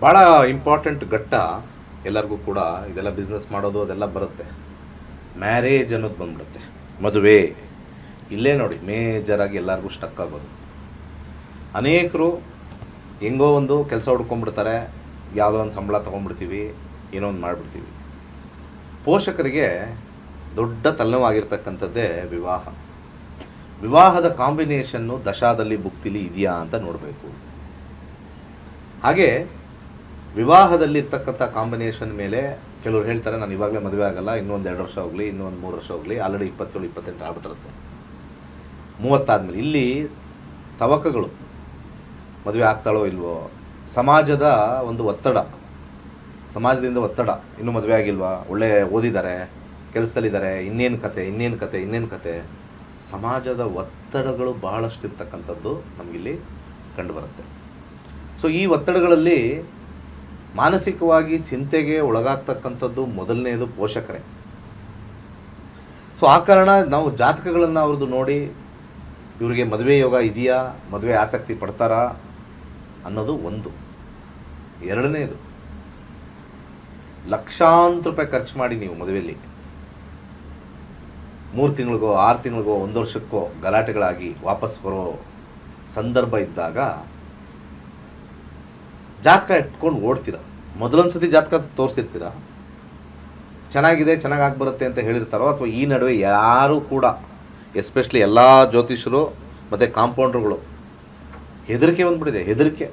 ಭಾಳ ಇಂಪಾರ್ಟೆಂಟ್ ಘಟ್ಟ ಎಲ್ಲರಿಗೂ ಕೂಡ. ಇದೆಲ್ಲ ಬಿಸ್ನೆಸ್ ಮಾಡೋದು ಅದೆಲ್ಲ ಬರುತ್ತೆ. ಮ್ಯಾರೇಜ್ ಅನ್ನೋದು ಬಂದ್ಬಿಡುತ್ತೆ, ಮದುವೆ. ಇಲ್ಲೇ ನೋಡಿ ಮೇಜರಾಗಿ ಎಲ್ಲರಿಗೂ ಸ್ಟಕ್ ಆಗೋದು. ಅನೇಕರು ಹೆಂಗೋ ಒಂದು ಕೆಲಸ ಹುಡ್ಕೊಂಡ್ಬಿಡ್ತಾರೆ, ಯಾವುದೋ ಒಂದು ಸಂಬಳ ತೊಗೊಂಡ್ಬಿಡ್ತೀವಿ, ಏನೋ ಒಂದು ಮಾಡಿಬಿಡ್ತೀವಿ. ಪೋಷಕರಿಗೆ ದೊಡ್ಡ ತಲೆನೋವಾಗಿರ್ತಕ್ಕಂಥದ್ದೇ ವಿವಾಹ. ವಿವಾಹದ ಕಾಂಬಿನೇಷನ್ನು ದಶಾದಲ್ಲಿ ಭುಕ್ತಿಲಿ ಇದೆಯಾ ಅಂತ ನೋಡಬೇಕು. ಹಾಗೆ ವಿವಾಹದಲ್ಲಿರ್ತಕ್ಕಂಥ ಕಾಂಬಿನೇಷನ್ ಮೇಲೆ ಕೆಲವರು ಹೇಳ್ತಾರೆ, ನಾನು ಇವಾಗಲೇ ಮದುವೆ ಆಗಲ್ಲ, ಇನ್ನೊಂದು 2 ವರ್ಷ ಹೋಗಲಿ, ಇನ್ನೊಂದು 3 ವರ್ಷ ಹೋಗಲಿ, ಆಲ್ರೆಡಿ 27-28 ಆಗ್ಬಿಟ್ಟಿರುತ್ತೆ, 30 ಆದಮೇಲೆ. ಇಲ್ಲಿ ತವಕಗಳು, ಮದುವೆ ಆಗ್ತಾಳೋ ಇಲ್ವೋ, ಸಮಾಜದ ಒಂದು ಒತ್ತಡ, ಸಮಾಜದಿಂದ ಒತ್ತಡ, ಇನ್ನೂ ಮದುವೆ ಆಗಿಲ್ವಾ, ಒಳ್ಳೆ ಓದಿದ್ದಾರೆ, ಕೆಲಸದಲ್ಲಿದ್ದಾರೆ, ಇನ್ನೇನು ಕತೆ. ಸಮಾಜದ ಒತ್ತಡಗಳು ಬಹಳಷ್ಟು ಇರ್ತಕ್ಕಂಥದ್ದು ನಮಗಿಲ್ಲಿ ಕಂಡುಬರುತ್ತೆ. ಸೊ ಈ ಒತ್ತಡಗಳಲ್ಲಿ ಮಾನಸಿಕವಾಗಿ ಚಿಂತೆಗೆ ಒಳಗಾಗ್ತಕ್ಕಂಥದ್ದು ಮೊದಲನೆಯದು ಪೋಷಕರೇ. ಸೊ ಆ ಕಾರಣ ನಾವು ಜಾತಕಗಳನ್ನು ಅವ್ರದ್ದು ನೋಡಿ ಇವರಿಗೆ ಮದುವೆ ಯೋಗ ಇದೆಯಾ, ಮದುವೆ ಆಸಕ್ತಿ ಪಡ್ತಾರಾ ಅನ್ನೋದು ಒಂದು. ಎರಡನೇದು, ಲಕ್ಷಾಂತರ ರೂಪಾಯಿ ಖರ್ಚು ಮಾಡಿ ನೀವು ಮದುವೆಯಲ್ಲಿ 3 ತಿಂಗಳಿಗೋ 6 ತಿಂಗಳಿಗೋ 1 ವರ್ಷಕ್ಕೋ ಗಲಾಟೆಗಳಾಗಿ ವಾಪಸ್ ಬರೋ ಸಂದರ್ಭ ಇದ್ದಾಗ ಜಾತಕ ಎತ್ಕೊಂಡು ಓಡ್ತೀರ. ಮೊದಲೊಂದು ಸತಿ ಜಾತಕ ತೋರಿಸಿರ್ತೀರ, ಚೆನ್ನಾಗಿದೆ, ಚೆನ್ನಾಗಿ ಆಗ್ಬರುತ್ತೆ ಅಂತ ಹೇಳಿರ್ತಾರೋ, ಅಥವಾ ಈ ನಡುವೆ ಯಾರೂ ಕೂಡ, ಎಸ್ಪೆಷಲಿ ಎಲ್ಲ ಜ್ಯೋತಿಷರು ಮತ್ತು ಕಾಂಪೌಂಡ್ರುಗಳು ಹೆದರಿಕೆ ಬಂದ್ಬಿಟ್ಟಿದೆ. ಹೆದರಿಕೆ,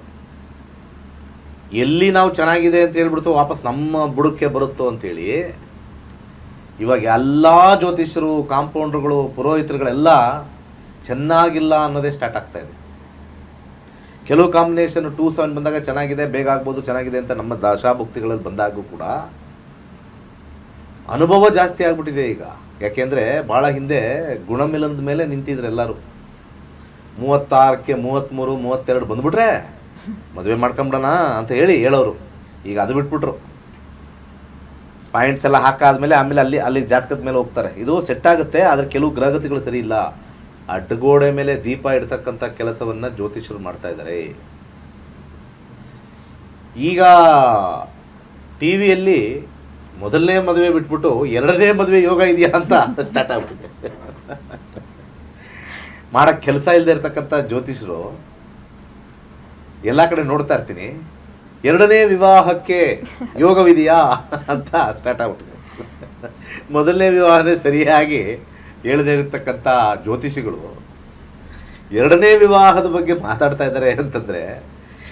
ಎಲ್ಲಿ ನಾವು ಚೆನ್ನಾಗಿದೆ ಅಂತ ಹೇಳ್ಬಿಡ್ತೋ ವಾಪಸ್ ನಮ್ಮ ಬುಡಕ್ಕೆ ಬರುತ್ತೋ ಅಂಥೇಳಿ ಇವಾಗ ಎಲ್ಲ ಜ್ಯೋತಿಷರು, ಕಾಂಪೌಂಡ್ರುಗಳು, ಪುರೋಹಿತರುಗಳೆಲ್ಲ ಚೆನ್ನಾಗಿಲ್ಲ ಅನ್ನೋದೇ ಸ್ಟಾರ್ಟ್ ಆಗ್ತಾ ಇದೆ. ಕೆಲವು ಕಾಂಬಿನೇಷನ್ 2-7 ಬಂದಾಗ ಚೆನ್ನಾಗಿದೆ, ಬೇಗ ಆಗ್ಬೋದು, ಚೆನ್ನಾಗಿದೆ ಅಂತ ನಮ್ಮ ದಶಾಭುಕ್ತಿಗಳಲ್ಲಿ ಬಂದಾಗೂ ಕೂಡ ಅನುಭವ ಜಾಸ್ತಿ ಆಗ್ಬಿಟ್ಟಿದೆ ಈಗ. ಯಾಕೆಂದರೆ ಭಾಳ ಹಿಂದೆ ಗುಣಮಿಲನದ ಮೇಲೆ ನಿಂತಿದ್ರು ಎಲ್ಲರೂ. 36ಕ್ಕೆ 33, 32 ಬಂದ್ಬಿಟ್ರೆ ಮದುವೆ ಮಾಡ್ಕೊಂಬಿಡೋಣ ಅಂತ ಹೇಳೋರು. ಈಗ ಅದು ಬಿಟ್ಬಿಟ್ರು. ಪಾಯಿಂಟ್ಸ್ ಎಲ್ಲ ಹಾಕಾದ್ಮೇಲೆ ಆಮೇಲೆ ಅಲ್ಲಿ ಜಾತಕದ ಮೇಲೆ ಹೋಗ್ತಾರೆ. ಇದು ಸೆಟ್ ಆಗುತ್ತೆ, ಆದರೆ ಕೆಲವು ಗ್ರಹಗತಿಗಳು ಸರಿ ಇಲ್ಲ. ಅಡ್ಡಗೋಡೆ ಮೇಲೆ ದೀಪ ಇಡ್ತಕ್ಕಂಥ ಕೆಲಸವನ್ನು ಜ್ಯೋತಿಷರು ಮಾಡ್ತಾ ಇದ್ದಾರೆ. ಈಗ ಟಿ ವಿಯಲ್ಲಿ ಮೊದಲನೇ ಮದುವೆ ಬಿಟ್ಬಿಟ್ಟು 2ನೇ ಮದುವೆ ಯೋಗ ಇದೆಯಾ ಅಂತ ಸ್ಟಾರ್ಟ್ ಆಗ್ಬಿಟ್ಟಿದೆ. ಮಾಡೋಕ್ಕೆ ಕೆಲಸ ಇಲ್ಲದೆ ಇರ್ತಕ್ಕಂಥ ಜ್ಯೋತಿಷರು ಎಲ್ಲ ಕಡೆ ನೋಡ್ತಾ ಇರ್ತೀನಿ, 2ನೇ ವಿವಾಹಕ್ಕೆ ಯೋಗವಿದೆಯಾ ಅಂತ ಸ್ಟಾರ್ಟ್ ಆಗ್ಬಿಟ್ಟಿದೆ. ಮೊದಲನೇ ವಿವಾಹನೇ ಸರಿಯಾಗಿ ಹೇಳದೇ ಇರತಕ್ಕಂಥ ಜ್ಯೋತಿಷಿಗಳು 2ನೇ ವಿವಾಹದ ಬಗ್ಗೆ ಮಾತಾಡ್ತಾ ಇದ್ದಾರೆ ಅಂತಂದರೆ